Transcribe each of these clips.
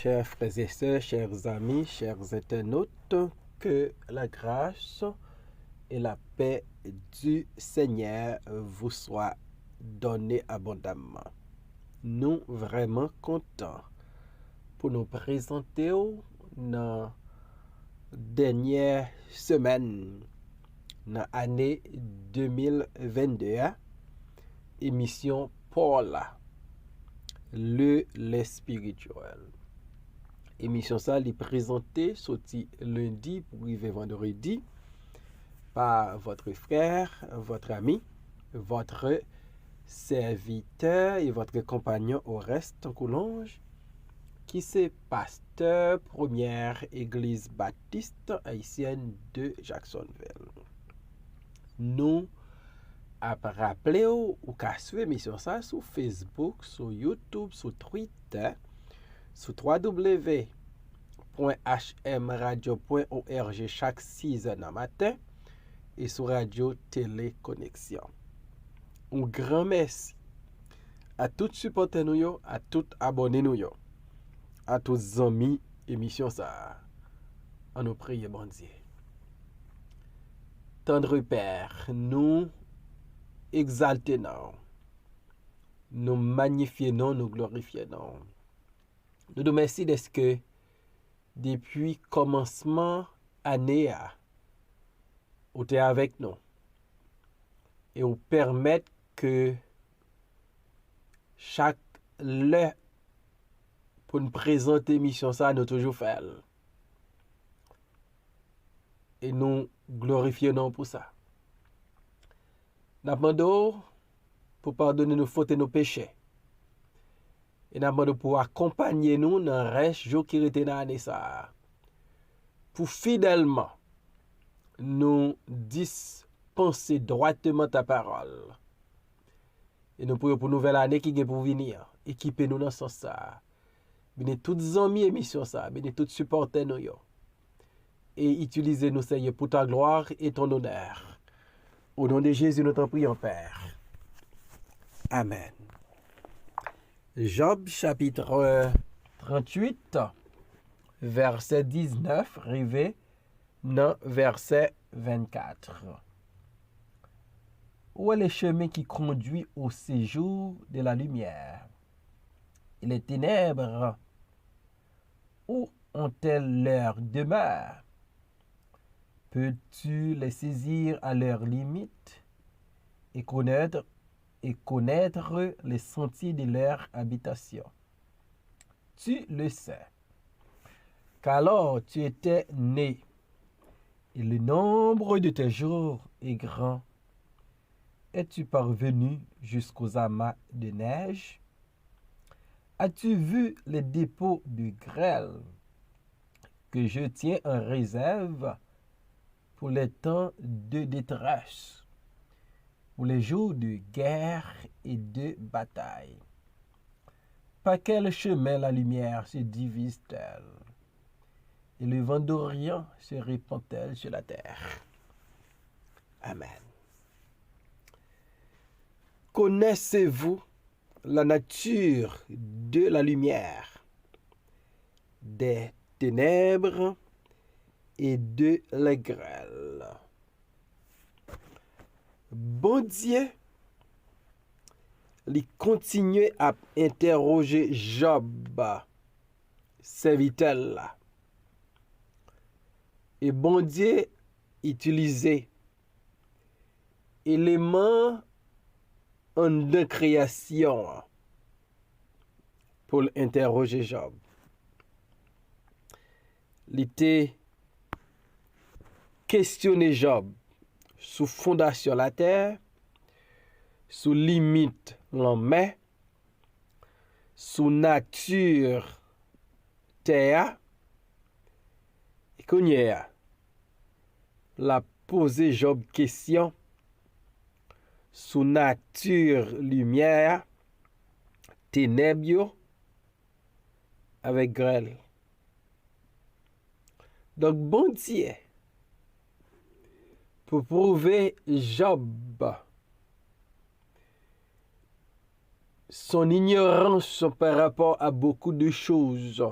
chers frères et sœurs, chers amis, chers internautes, que la grâce et la paix du Seigneur vous soient données abondamment. Nous vraiment contents pour nous présenter dans dernière semaine dans l'année 2022, émission Paula, le spirituel. Émission ça est présentée sorti lundi pour arriver vendredi par votre frère, votre ami, votre serviteur et votre compagnon Oreste Coulonge, qui c'est pasteur première église baptiste haïtienne de Jacksonville. Nous rappelez ou qu'à suivre l'émission ça sur Facebook, sur YouTube, sur Twitter, sur www.hmradio.org chaque 6h du matin et sur Radio Téléconnexion. Un grand merci à tous supporters nous, à tous abonnés nous, à tous amis émission ça. On nous prie bon Dieu. Tendre Père, nous exaltons, nous magnifions, nous glorifions. Nous nous remercions de ce que depuis commencement année, vous êtes avec nous et vous permettre que chaque l'heure pour nous présenter mission ça nous toujours faire et nous glorifions pour ça. Nous demandons pour pardonner nos fautes et nos péchés. Et nous demandons pour accompagner nous dans le reste jour qui était dans l'année ça. Pour fidèlement nous dispenser droitement ta parole. Et nous prions pour une nouvelle année qui est pour venir. Équipez nous dans ce sens ça. Bénis toutes les amis émission ça. Bénis tous supporters nous. Et utilisez-nous Seigneur pour ta gloire et ton honneur. Au nom de Jésus, nous t'en prions, Père. Amen. Job chapitre 38, verset 19, arrivé dans verset 24. Où est le chemin qui conduit au séjour de la lumière? Et les ténèbres, où ont-elles leur demeure? Peux-tu les saisir à leurs limites et connaître les sentiers de leur habitation? Tu le sais, qu'alors tu étais né, et le nombre de tes jours est grand. Es-tu parvenu jusqu'aux amas de neige? As-tu vu les dépôts de grêle que je tiens en réserve pour les temps de détresse, pour les jours de guerre et de bataille? Par quel chemin la lumière se divise-t-elle et le vent d'Orient se répand-elle sur la terre? Amen. Connaissez-vous la nature de la lumière, des ténèbres et de la grêle? Bon Dieu, il continue à interroger Job, serviteur là. Et bon Dieu utilisait éléments de création pour interroger Job. Il était questionné Job sous fondation la terre, sous limite l'homme, sous nature terre, et qu'on y a la posé Job question sous nature lumière, ténèbres avec grêle. Donc bon Dieu, pour prouver Job son ignorance par rapport à beaucoup de choses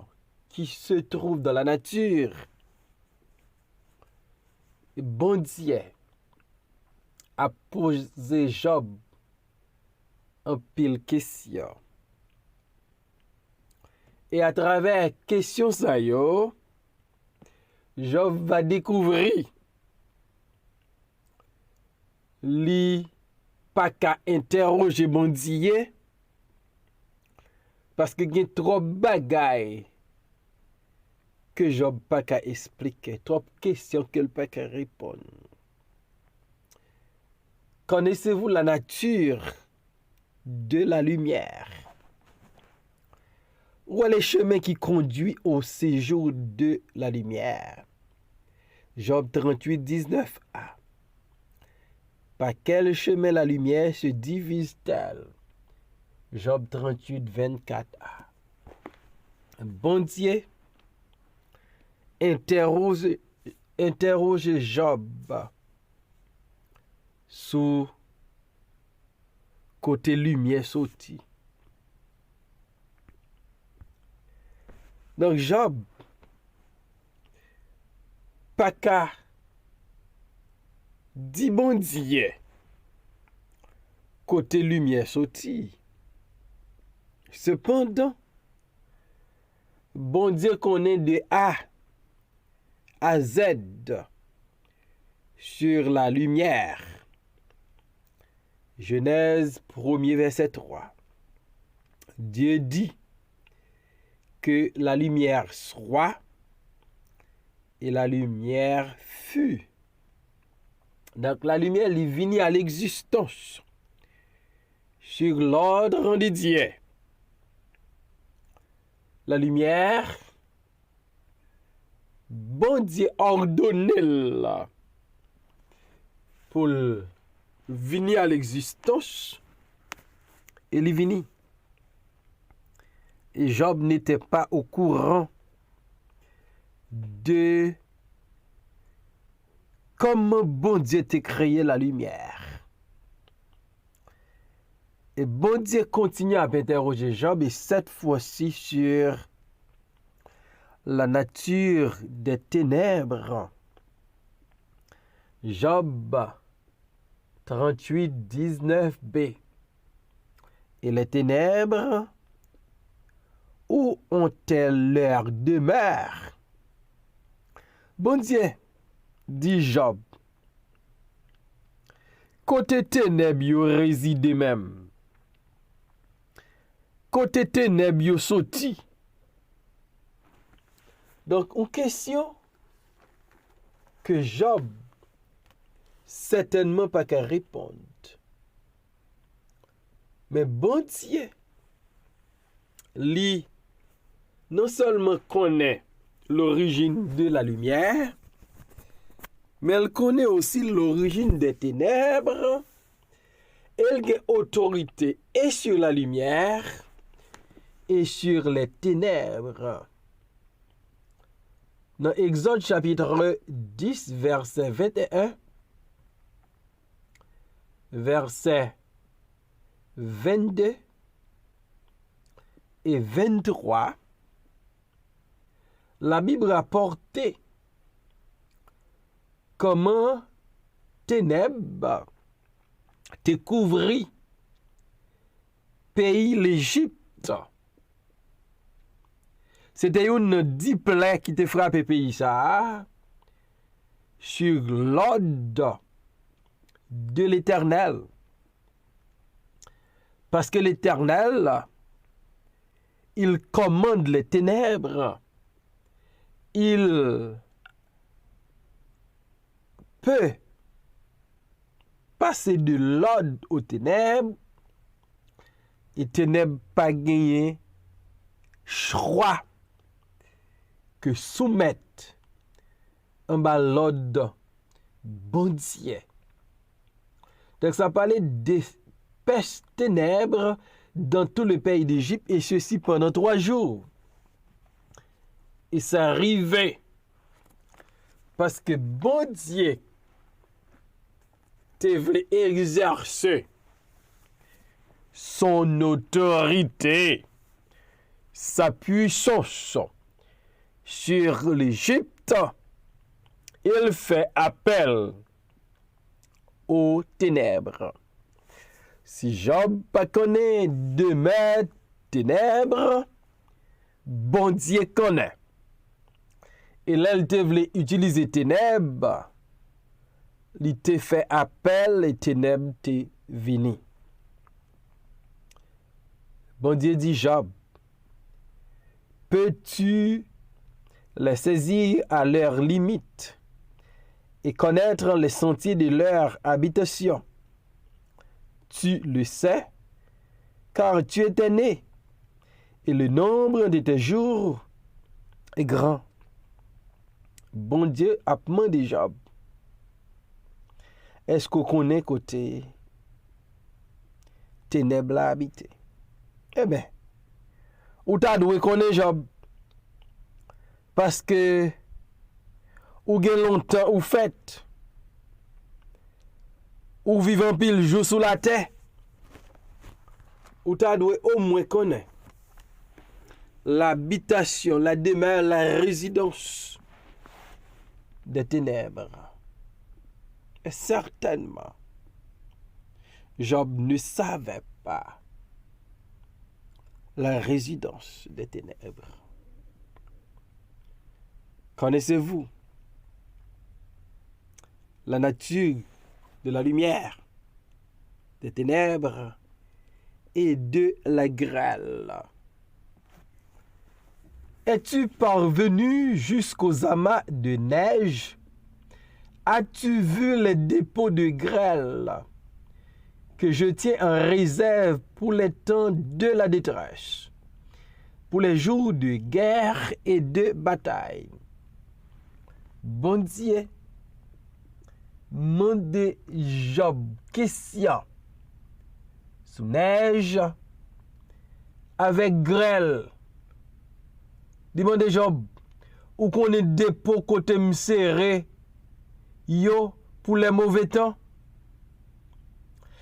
qui se trouve dans la nature, bon Dieu a posé Job en pile question. Et à travers question ça yo, Job va découvrir li pas qu'à interroger bon Dieu parce que gen trop bagay que Job pas qu'à expliquer, trop questions que pas qu'à répondre. Connaissez-vous la nature de la lumière? Où est le chemin qui conduit au séjour de la lumière? Job 38, 19a. Par quel chemin la lumière se divise-t-elle? Job 38, 24a. Bon Dieu interroge Job sous côté lumière sorti. Donc Job pas qu'à dit bon Dieu côté lumière sorti. Cependant, bon Dieu connaît de A à Z sur la lumière. Genèse 1er verset 3. Dieu dit que la lumière soit et la lumière fut. Donc la lumière est venue à l'existence sur l'ordre de Dieu. La lumière, bon Dieu ordonnait là pour venir à l'existence et il vini. Et Job n'était pas au courant de comment bon Dieu t'a créé la lumière. Et bon Dieu continue à interroger Job, et cette fois-ci sur la nature des ténèbres. Job 38, 19b. Et les ténèbres, où ont-elles leur demeure? Bon Dieu, dit Job, côté ténèbres yo réside même. Côté ténèbres yo sorti. Donc, une question que Job certainement pas qu'à répondre. Mais bon Dieu, lui, non seulement connaît l'origine de la lumière, mais elle connaît aussi l'origine des ténèbres. Elle a autorité et sur la lumière et sur les ténèbres. Dans Exode chapitre 10, verset 21, verset 22 et 23, la Bible rapporte comment ténèbres te couvrit pays l'Égypte. C'était une 10 plaies qui te frappé pays ça sur l'ordre de l'Éternel. Parce que l'Éternel, il commande les ténèbres. Il peut passer de l'ordre aux ténèbres, et ténèbres pas gagné choix que soumettre en bas l'ordre bon Dieu. Donc ça parlait des pêches ténèbres dans tout le pays d'Égypte, et ceci pendant 3 jours. Et ça arrivait parce que bon Dieu te voulait exercer son autorité, sa puissance sur l'Égypte, il fait appel aux ténèbres. Si Job pas connaît demain ténèbres, bon Dieu connaît. Et là, il te voulait utiliser ténèbres, il te fait appel, les ténèbres te vini. Bon Dieu dit Job, peux-tu les saisir à leurs limites et connaître les sentiers de leur habitation? Tu le sais, car tu étais né, et le nombre de tes jours est grand. Bon Dieu a demandé Job, est-ce qu'on connaît côté ténèbres à habiter? Eh bien, ou t'as dû connaître Job, parce que ou gen longtemps ou fait, ou vivant pile jour sous la terre, ou t'as dû au moins connaître l'habitation, la demeure, la résidence des ténèbres. Et certainement, Job ne savait pas la résidence des ténèbres. Connaissez-vous la nature de la lumière, des ténèbres et de la grêle? Es-tu parvenu jusqu'aux amas de neige? As-tu vu les dépôts de grêle que je tiens en réserve pour les temps de la détresse, pour les jours de guerre et de bataille? Bon Dieu, mande Job question sous neige avec grêle. Demande Job, ou qu'on est dépôt côté m'serré yo pour les mauvais temps?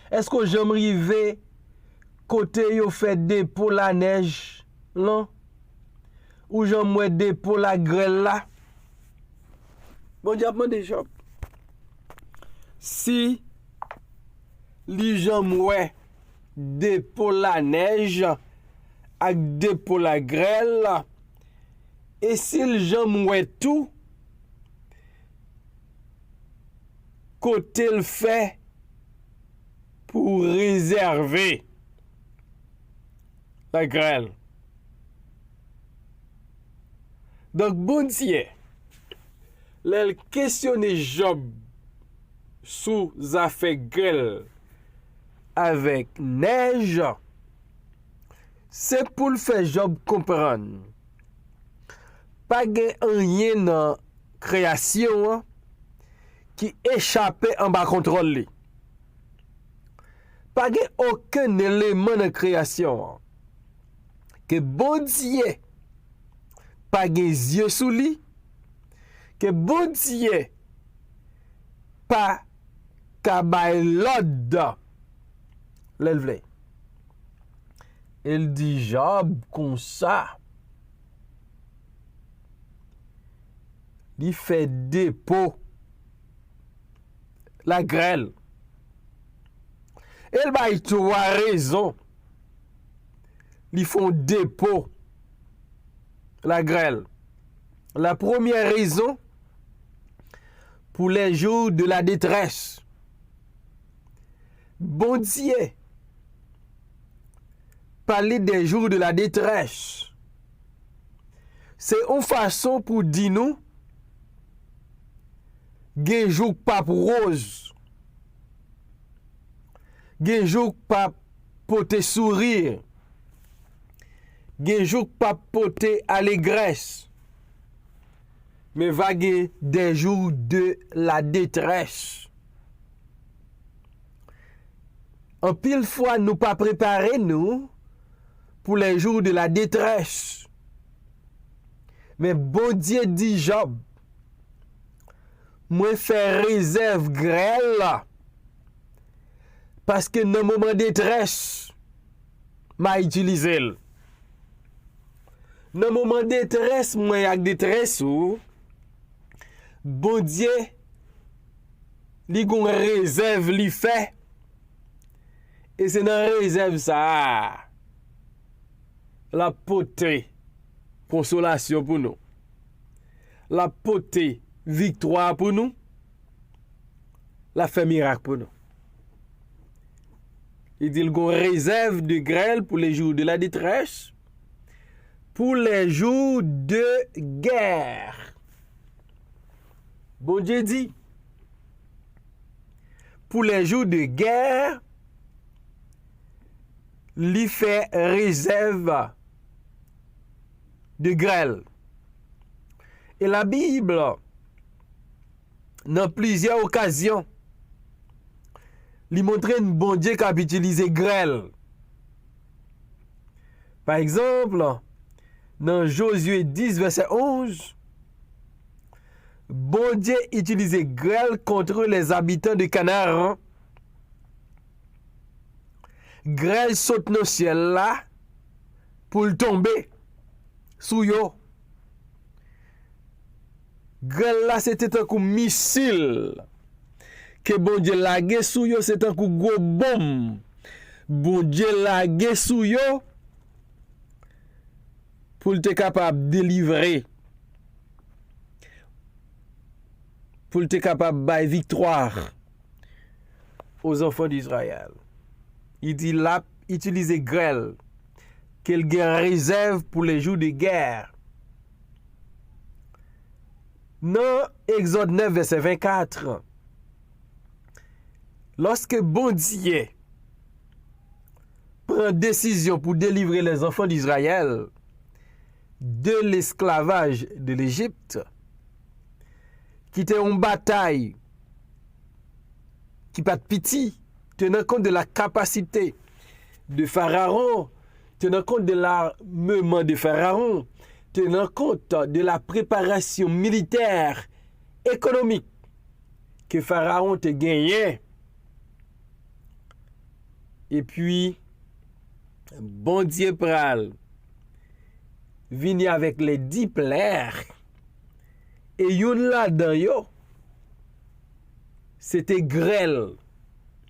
Est-ce que j'aime rive côté yo fait dépôt la neige, non? Ou j'aime dépôt la grêle là? Bon Dieu, demande Job. Si li j'aime dépôt la neige avec dépôt la grêle, et s'il j'aime tout, côté le fait pour réserver la grêle. Donc, bon Dieu, le questionner Job sous affaire grêle avec neige, c'est pour le faire Job comprendre. Pas rien dans création qui échappait en bas contrôle. Pas aucun élément de création que bon Dieu pas des yeux sous lui, que bon Dieu pas kabay l'ordre l'élève. Il dit Job comme ça. Il fait dépôt la grêle. Il va trois raisons. Ils font dépôt la grêle. La première raison, pour les jours de la détresse. Bon Dieu, parler des jours de la détresse, c'est une façon pour dire nous, gen jour pas rose, gen jour pas pote sourire, gen jour pas pote allégresse, mais va gen des jours de la détresse. En pile fois, nous pas préparer nous pour les jours de la détresse. Mais bon Dieu dit Job, moi faire réserve grêle parce que dans le moment de détresse, m'a utilisé. Dans moment détresse, moi avec détresse ou bon Dieu li gon réserve li fait et c'est dans réserve ça la portée consolation pour nous, la portée victoire pour nous, la fait miracle pour nous. Il dit qu'on réserve de grêle pour les jours de la détresse, pour les jours de guerre. Bon Dieu dit, pour les jours de guerre, il fait réserve de grêle. Et la Bible, dans plusieurs occasions, lui montre un bon Dieu qui a utilisé grêle. Par exemple, dans Josué 10, verset 11, bon Dieu utilisait grêle contre les habitants de Canaan. Grêle saute dans le ciel là pour le tomber sous yo. Grêle là c'était un coup missile que bon Dieu lagué sous yo, c'est un coup gros bombe. Bon Dieu lagué sous yo pour être capable de délivrer, pour être capable de bailler victoire aux enfants d'Israël. Il dit là, utiliser grêle, qu'elle réserve pour les jours de guerre. Dans Exode 9, verset 24, lorsque bon Dieu prend décision pour délivrer les enfants d'Israël de l'esclavage de l'Égypte, qui était une bataille qui pas de pitié, tenant compte de la capacité de Pharaon, tenant compte de l'armement de Pharaon, tenant compte de la préparation militaire, économique que Pharaon te gagnait. Et puis, bon Dieu pral vini avec les 10 plaies. Et yon là-dedans yo, c'était grêle.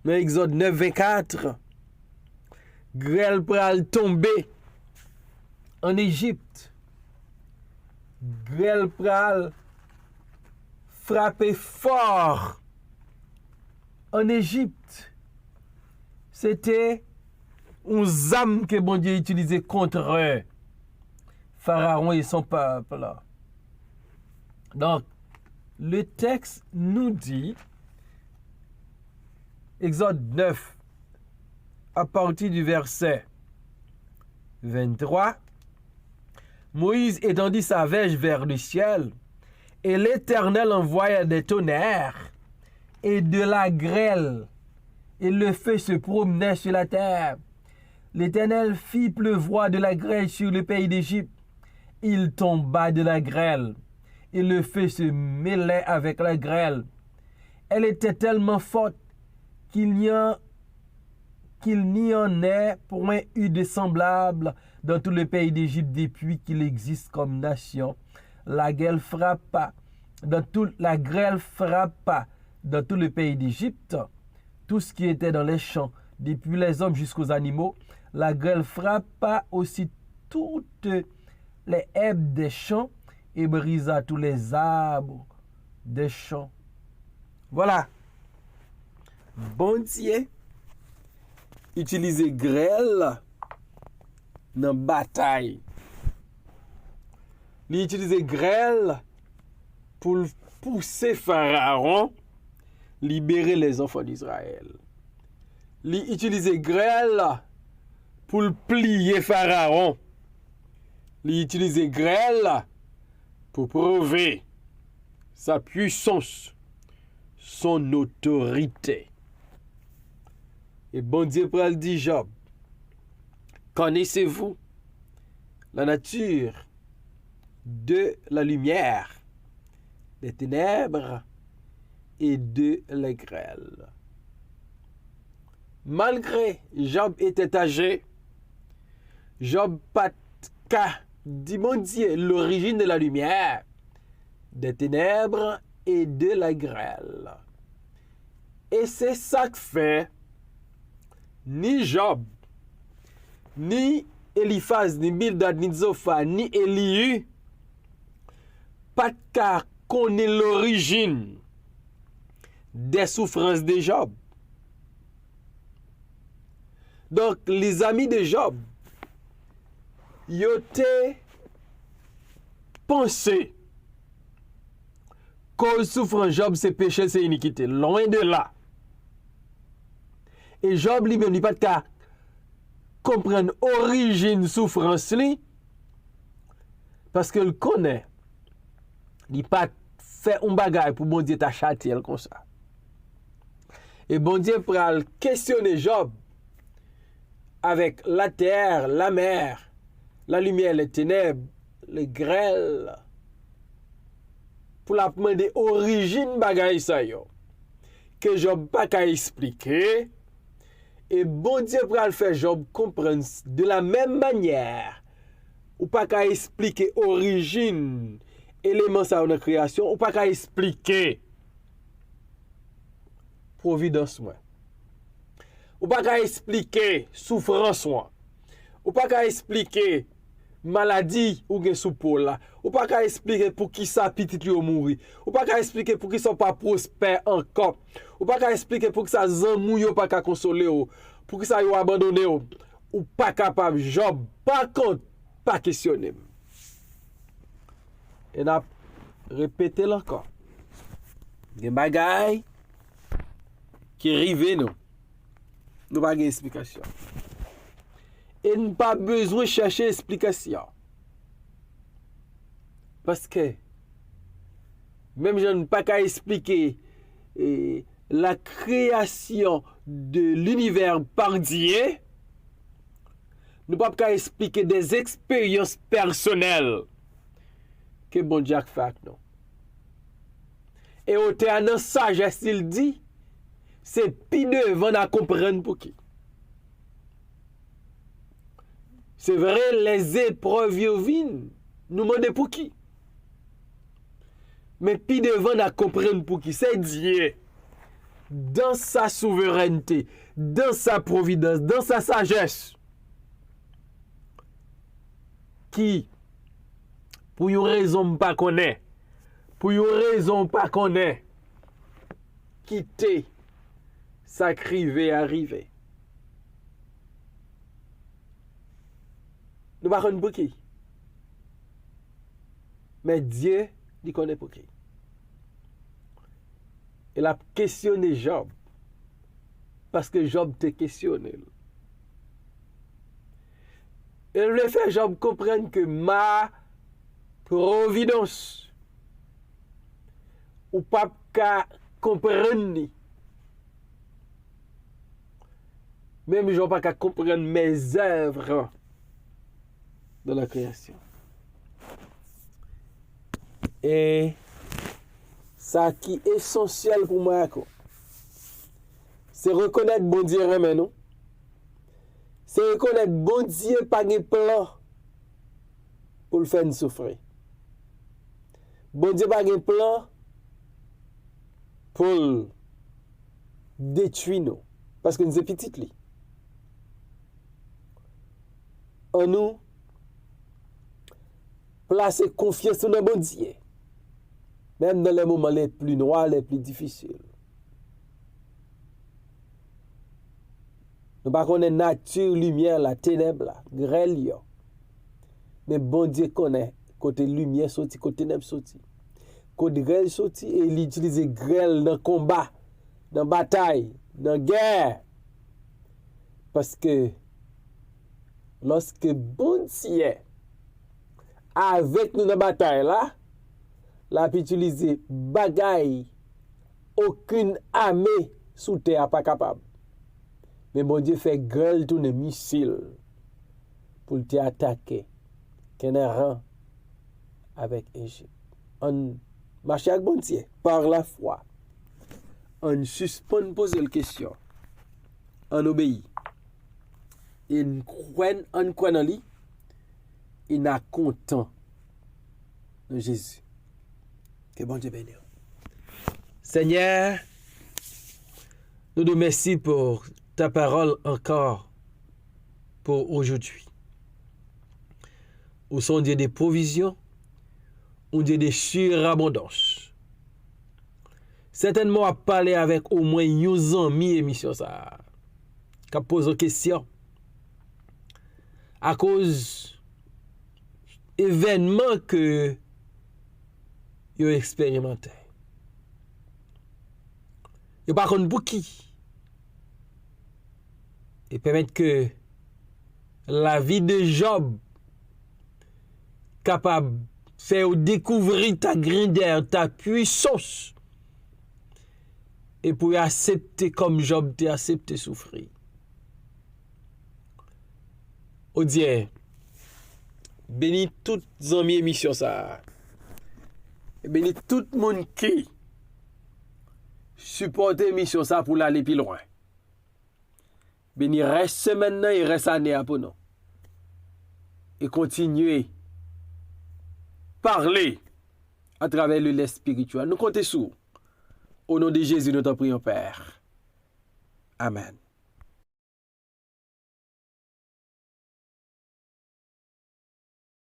Dans Exode 9, 24, grêle pral tomber en Égypte. Grêle pral frapper fort en Égypte. C'était une arme que bon Dieu utilisait contre Pharaon et son peuple. Donc, le texte nous dit, Exode 9, à partir du verset 23, Moïse étendit sa verge vers le ciel, et l'Éternel envoya des tonnerres et de la grêle, et le feu se promenait sur la terre. L'Éternel fit pleuvoir de la grêle sur le pays d'Égypte. Il tomba de la grêle, et le feu se mêlait avec la grêle. Elle était tellement forte qu'il n'y en ait point eu de semblable dans tout le pays d'Égypte depuis qu'il existe comme nation. La grêle frappa dans tout le pays d'Égypte, tout ce qui était dans les champs, depuis les hommes jusqu'aux animaux. La grêle frappa aussi toutes les herbes des champs et brisa tous les arbres des champs. Voilà. Bon Dieu utiliser grêle dans bataille. Il utilise grêle pour pousser Pharaon libérer les enfants d'Israël. Il utilise grêle pour plier Pharaon. Il utilise grêle pour prouver sa puissance, son autorité. Et bon Dieu pral dit Job, connaissez-vous la nature de la lumière, des ténèbres et de la grêle. Malgré Job était âgé, Job pas qu'à dit bon Dieu, l'origine de la lumière, des ténèbres et de la grêle. Et c'est ça que fait ni Job, ni Eliphaz, ni Bildad, ni Zophar, ni Elihu, pas qu'à connaître l'origine des souffrances de Job. Donc, les amis de Job, ils ont pensé cause souffrance Job, c'est péché, c'est iniquité. Loin de là. Et Job lui-même, il n'a pas de cas comprendre origine souffrance li, parce qu'il connaît. Il n'a pas fait un bagage pour bon Dieu t'a châtié comme ça. Et bon Dieu pour questionner Job avec la terre, la mer, la lumière, les ténèbres, les grêles, pour la demander origine bagage ça yo, que Job pas qu'à expliquer. Et bon Dieu pour le faire Job comprendre de la même manière, ou pas qu'à expliquer origine, élément ça dans la création, ou pas qu'à expliquer providence moi. Ou pas qu'à expliquer souffrance moi. Ou pas qu'à expliquer maladie ou gen sous peau là. Ou pas qu'à expliquer pour qui ça petit yo mouri. Ou pas qu'à expliquer pour qui sont pas prospère encore. Ou pas qu'à expliquer pour que ça zanmou yo pas qu'à consoler ou. Pour que ça yo abandonné ou pas capable Job par contre pas questionner. Et n'a répété encore. Gen bagay qui rive nous. Nous pas gen explication. Et nous pas besoin de chercher explication. Parce que même je n'ai pas qu'à expliquer la création de l'univers par Dieu, nous pas qu'à expliquer des expériences personnelles que bon Dieu fait avec nous. Et au terme sagesse, il dit, c'est pis devant à comprendre pour qui. C'est vrai, les épreuves viennent, nous demandons pour qui. Mais puis devant à comprendre pour qui. C'est Dieu, dans sa souveraineté, dans sa providence, dans sa sagesse, qui, pour une raison pas connaît, pour une raison pas connaît, quitter, s'acriver, arriver. Nous ne savons pas pour qui. Mais Dieu, il connaît pour qui. Il a questionné Job. Parce que Job t'a questionné. Il voulait faire Job comprendre que ma providence, ou pas qu'à comprendre ni. Même Job pas qu'à comprendre mes œuvres de la création. Et ça qui est essentiel pour moi, c'est reconnaître bon Dieu remet nous. C'est reconnaître bon Dieu pas de plan pour le faire nous souffrir. Bon Dieu pas de plan pour détruire nous. Parce que nous sommes petits. En nous, placer confiance dans bon Dieu. Même dans les moments les plus noirs, les plus difficiles. Nous ne connaissons pas nature, lumière, la ténèbre, la grêle. Mais bon Dieu connaît côté lumière sorti, côté ténèbre sorti. Côté grêle sorti et il utilise grêle dans le combat, dans la bataille, dans la guerre. Parce que lorsque bon Dieu avec nous dans la bataille là, l'a utilisé bagaille, aucune armée sous terre pas capable. Mais bon Dieu fait grêle tourner missile pour te attaquer. Canaan avec Égypte. On marche avec bon Dieu par la foi. On suspend poser la question. On obéit. Et on croit en lui. et n'a content de Jésus. Que bon Dieu bénisse. Seigneur, nous te remercions pour ta parole encore pour aujourd'hui. Où sont Dieu des provisions, ou Dieu des surabondance. Certainement à parler avec au moins une ami émission ça. Qui pose une question. À cause événements que vous expérimenté. Vous par contre pour qui. Et permettre que la vie de Job capable de faire découvrir ta grandeur, ta puissance. Et pour accepter comme Job t'a accepté souffrir. Au Dieu, bénis toutes les amis émission ça. Et bénis tout le monde qui supporte l'émission ça pour aller plus loin. Bénis reste maintenant et reste année pour nous. Et continuer parler à travers le lait spirituel. Nous comptons sur. Au nom de Jésus, nous t'en prions, Père. Amen.